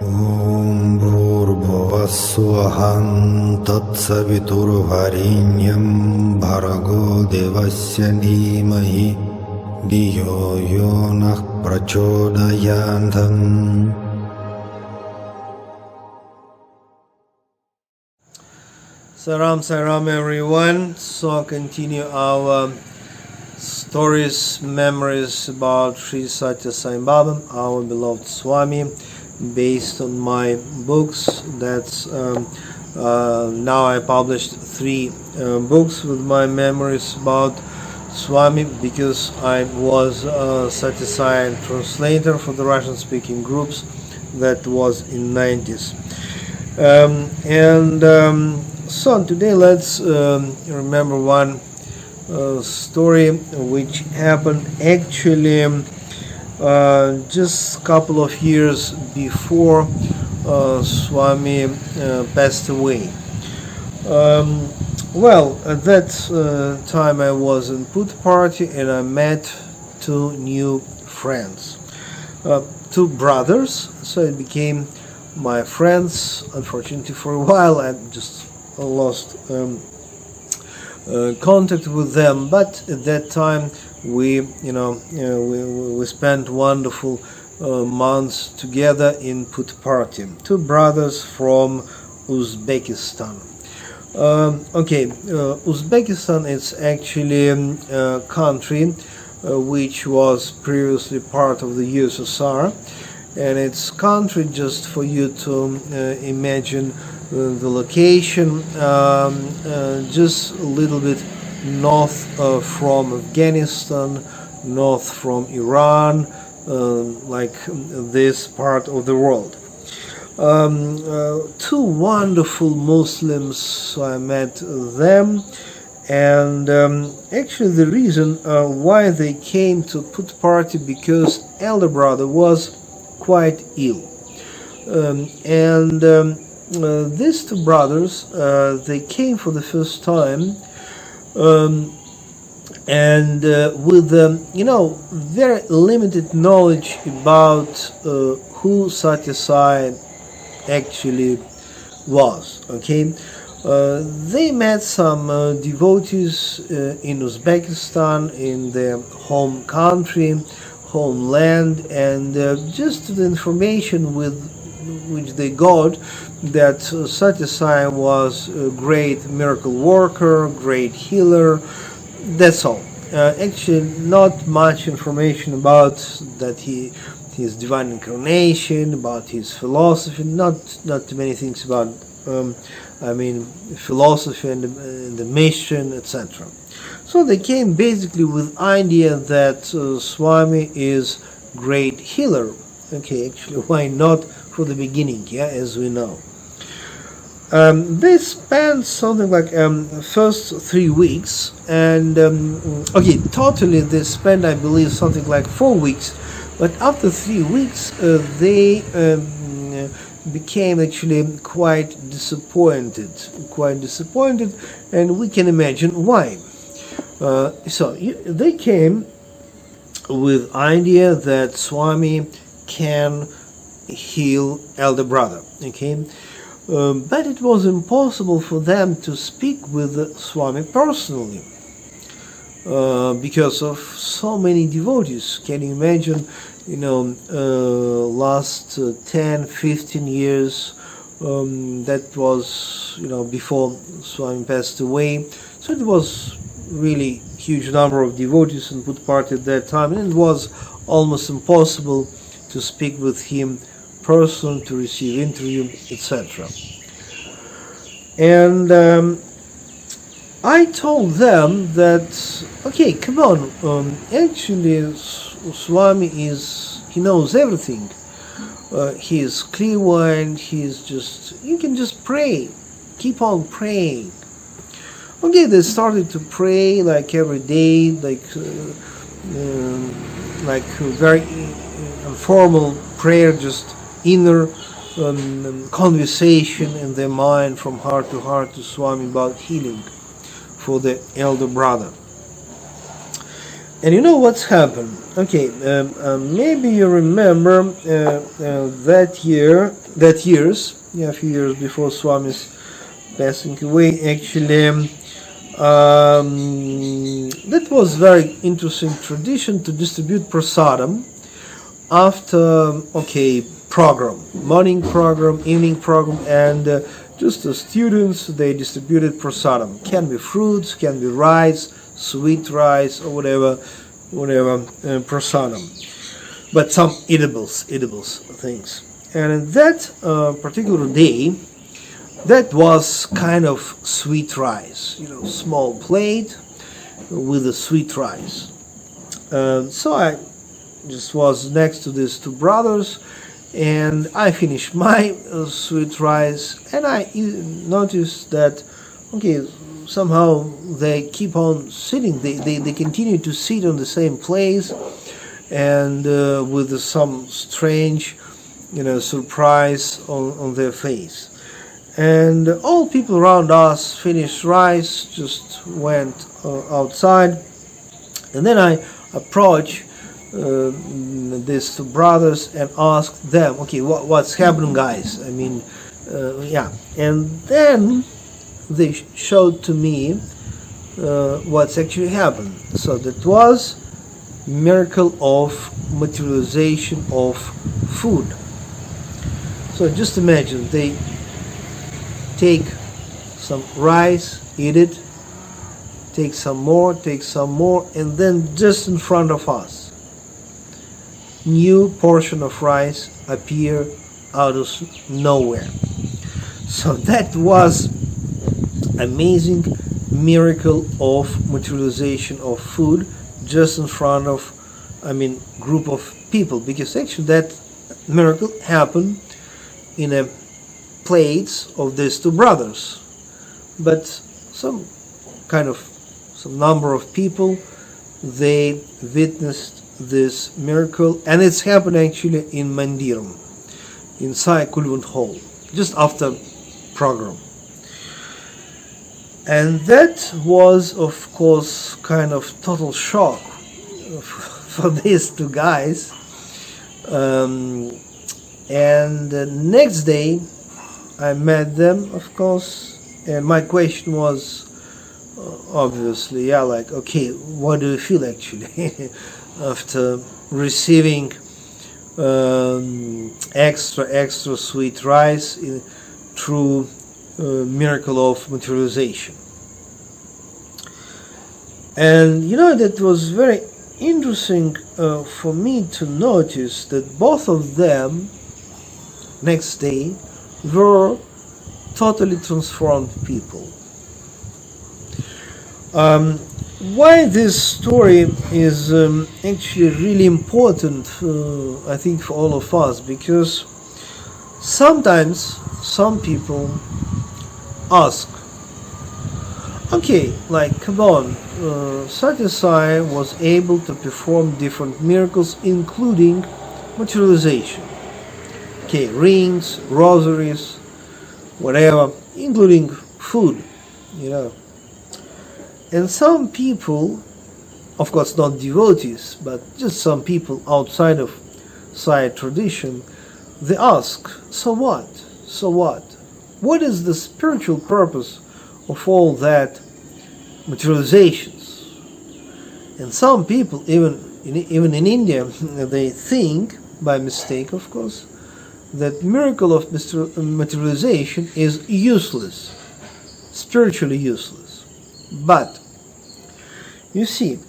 Om Bhurбhuvassuham Tatsaviturvarenyam Bhargo Devasya Dhimahi Dhiyo Yonah Prachodayantam. Saram everyone. So I'll continue our stories, memories about Sri Sathya Sai Baba, our beloved Swami, based on my books. That's now I published 3 books with my memories about Swami, because I was Sathya Sai translator for the Russian-speaking groups. That was in 90s. So today let's remember one story which happened actually just a couple of years before Swami passed away. Well, at that time I was in Put Party and I met 2 new friends, 2 brothers, so it became my friends. Unfortunately, for a while I just lost contact with them, but at that time we spent wonderful months together in Put Party. 2 brothers from Uzbekistan. Uzbekistan is actually a country which was previously part of the USSR, and it's country, just for you to imagine the location, just a little bit north from Afghanistan, north from Iran, like this part of the world. 2 wonderful Muslims, so I met them, and actually the reason why they came to Put Party, because elder brother was quite ill, these 2 brothers, they came for the first time, with very limited knowledge about who Sathya Sai actually was. They met some devotees in Uzbekistan, in their home country, homeland, and just the information which they got, that Sathya Sai was a great miracle worker, great healer. That's all. Actually, not much information about that his divine incarnation, about his philosophy. Not too many things about philosophy and the mission, etc. So they came basically with idea that Swami is great healer. Actually, why not for the beginning? As we know. They spent something like first 3 weeks, and totally they spent, I believe, something like 4 weeks. But after 3 weeks, they became actually quite disappointed, and we can imagine why. They came with idea that Swami can heal elder brother. But it was impossible for them to speak with Swami personally, because of so many devotees. Can you imagine, last 10-15 years, that was, before Swami passed away. So it was really huge number of devotees in Put Party at that time, and it was almost impossible to speak with him person, to receive interview, etc. And I told them that, come on, actually Swami he knows everything. He is clear-minded, you can just pray, keep on praying. They started to pray like every day, like very informal prayer, just inner conversation in their mind from heart to heart to Swami about healing for the elder brother. And you know what's happened? Okay, maybe you remember a few years before Swami's passing away, actually, that was very interesting tradition to distribute prasadam after, program, morning program, evening program, and just the students, they distributed prasadam. Can be fruits, can be rice, sweet rice, or whatever, prasadam. But some edibles things. And in that particular day, that was kind of sweet rice, small plate with the sweet rice. So I just was next to these two brothers, and I finished my sweet rice, and I noticed that, somehow they keep on sitting, they continue to sit on the same place, and with some strange, surprise on their face. And all people around us finished rice, just went outside, and then I approached these two brothers and asked them, what's happening, guys? And then they showed to me what's actually happened. So that was miracle of materialization of food. So just imagine, they take some rice, eat it, take some more, and then just in front of us, new portion of rice appear out of nowhere. So that was amazing miracle of materialization of food just in front of, group of people, because actually that miracle happened in a plates of these two brothers, but some number of people, they witnessed this miracle, and it's happened actually in Mandiram, in Sai Kulwant Hall, just after program. And that was, of course, kind of total shock for these two guys. And the next day I met them, of course, and my question was obviously, what do you feel actually after receiving extra sweet rice through miracle of materialization? And that was very interesting for me to notice that both of them next day were totally transformed people. Why this story is actually really important, I think, for all of us, because sometimes some people ask, come on, Sathya Sai was able to perform different miracles, including materialization. Rings, rosaries, whatever, including food, And some people, of course not devotees, but just some people outside of Sai tradition, they ask, so what? So what? What is the spiritual purpose of all that materializations? And some people, even in India, they think, by mistake of course, that miracle of materialization is useless, spiritually useless. But you see,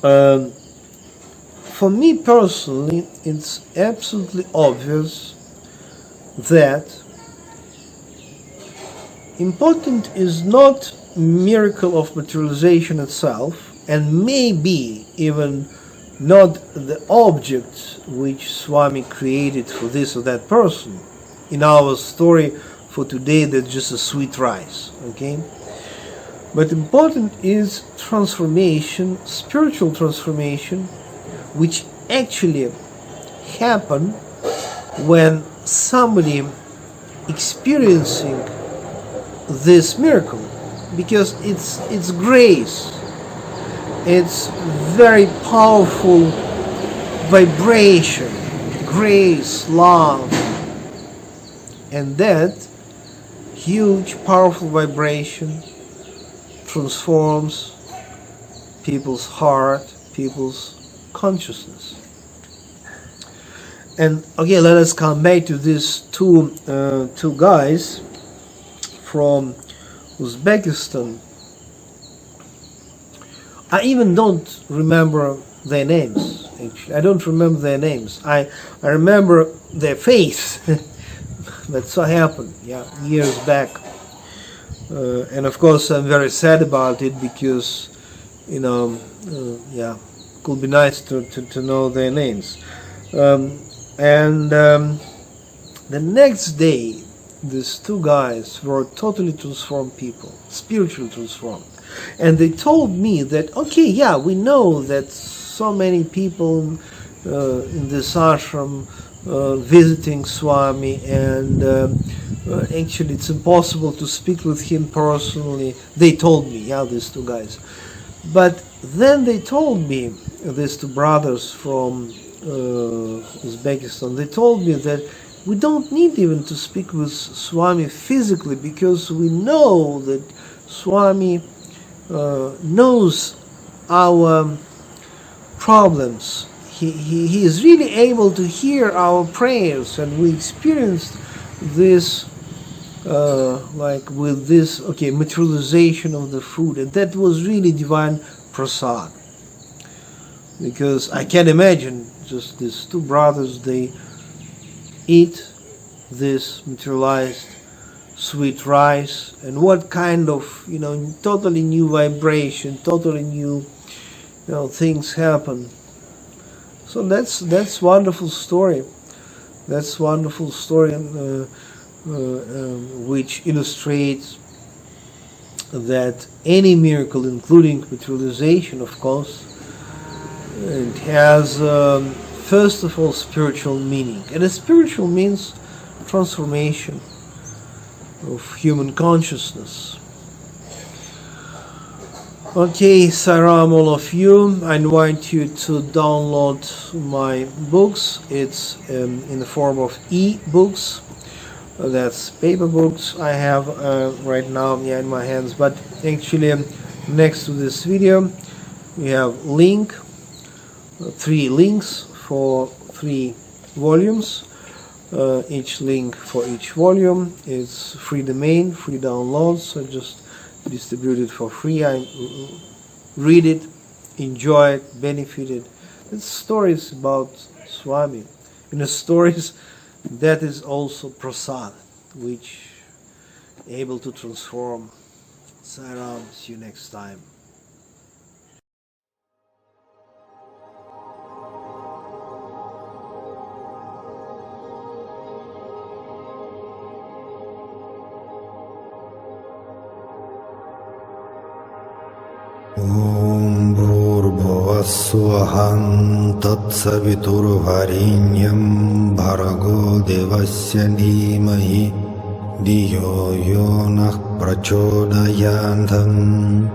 for me personally, it's absolutely obvious that important is not miracle of materialization itself, and maybe even not the object which Swami created for this or that person. In our story for today, that's just a sweet rice, But important is transformation, spiritual transformation, which actually happen when somebody experiencing this miracle, because it's grace. It's very powerful vibration, grace, love, and that huge, powerful vibration transforms people's heart, people's consciousness. And okay, let us come back to these two guys from Uzbekistan. I even don't remember their names. Actually, I don't remember their names. I remember their face. That's what happened, years back. And of course, I'm very sad about it because, it could be nice to know their names. The next day, these two guys were totally transformed people, spiritually transformed. And they told me that, we know that so many people in this ashram visiting Swami, and actually it's impossible to speak with him personally. They told me, these two guys. But then they told me, these two brothers from Uzbekistan, they told me that we don't need even to speak with Swami physically, because we know that Swami knows our problems. He is really able to hear our prayers, and we experienced this with this materialization of the food, and that was really divine prasad. Because I can imagine just these two brothers, they eat this materialized sweet rice, and what kind of totally new vibration, totally new things happen. So that's wonderful story. That's wonderful story, which illustrates that any miracle, including materialization, of course, it has first of all spiritual meaning, and a spiritual means transformation of human consciousness. Okay, Saram all of you. I invite you to download my books. It's in the form of e-books. That's paper books I have right now in my hands. But actually, next to this video, we have 3 links for 3 volumes. Each link for each volume is free domain, free downloads. So just distribute it for free. I read it, enjoy it, benefit it. It's stories about Swami. In the stories, that is also prasad, which able to transform. Saram, see you next time. Om Bhurбhuvassuvaḥ Tatsaviturvarenyam Bhargo Devasya Dhimahi Dhiyo Yo Nah Prachodayantam